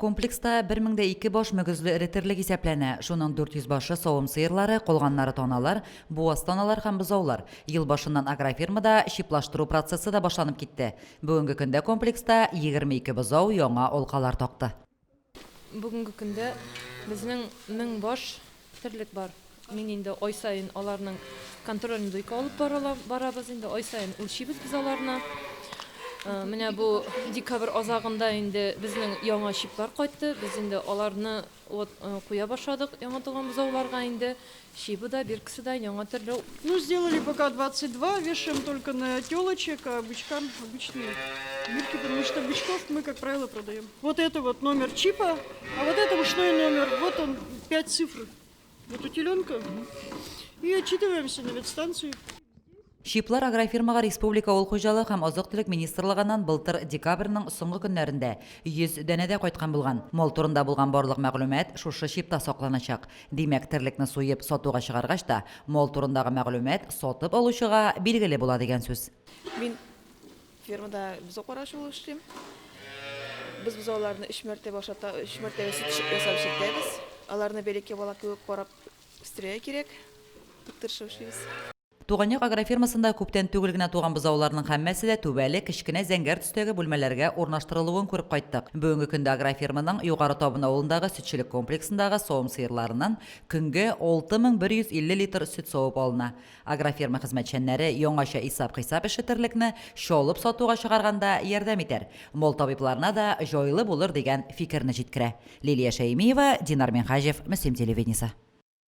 Комплекста 1002 бош мөгізлі ірітірлік есепләне. Шуның 400 башы соғым сыйырлары, қолғаннары тоналар, буаз тоналар һәм бұзаулар. Ел башыннан агрофирмада шиплаштыру процессы да башланып китте. Бүгінгі күнде комплекста 22 бұзау яңа олқалар тоқты. Бүгінгі күнде біздің 1000 бош тірлік бар. Мен енді ой сайын оларның контролін дойка алып барабыз, енді ой сайын үлшибіз біз оларына. Менә бу декабрь азагында инде безнең яңа шиплар кайтты. Без инде аларны куя башладык яңа туган бузауларга инде. Шибы да, биркесе да яңа төрле. Ну, сделали пока 22, вешаем только на телочек, а бычкам обычные бирки, потому что бычков мы, как правило, продаем. Вот это вот номер чипа, а вот это ушной номер, вот он, 5 цифр. Вот у теленка. И отчитываемся на ветстанцию. Шиплар агрофирмаға республика ол қожалы һәм азық-түлек министрлыгынан былтыр декабрьнең соңгы көннәрендә 100 дәнәдә кайткан булган. Мол турында булган барлык мәгълүмат шушы шипта сакланачак. Димәк, терлекне суеп сатуга чыгаргач та, мол турындагы мәгълүмат сатып алучыга билгеле була дигән сүз. Мин фермада бузау карашы булып эшлим. Без бузауларны 3 мәртәбә ашата, 3 мәртәбә сүт ясап чиктәбез. Аларны береке бала кебек карап үстерә кирәк. Тырышып эшлибез. Туганьяк агрофирмасында күптән түгел генә туган бузауларның һәммәсе дә түбәле кечкенә зәңгәр төстәге бүлмәләргә урнаштырылуын күреп кайттык. Бүгенге көндә агрофирманың югары табын авылындагы сөтчелек комплексындагы савым сыерларыннан көнгә 6150 литр сөт савып алына. Агрофирма хезмәтчәннәре яңача исәп-хисап эше терлекне шолып сатуга чыгарганда ярдәм итәр. Мол табибларына да җайлы булыр дигән фикерне җиткерә. Лилия Шәймиева, Динар Менхаҗев, Мөслим телевидениесе.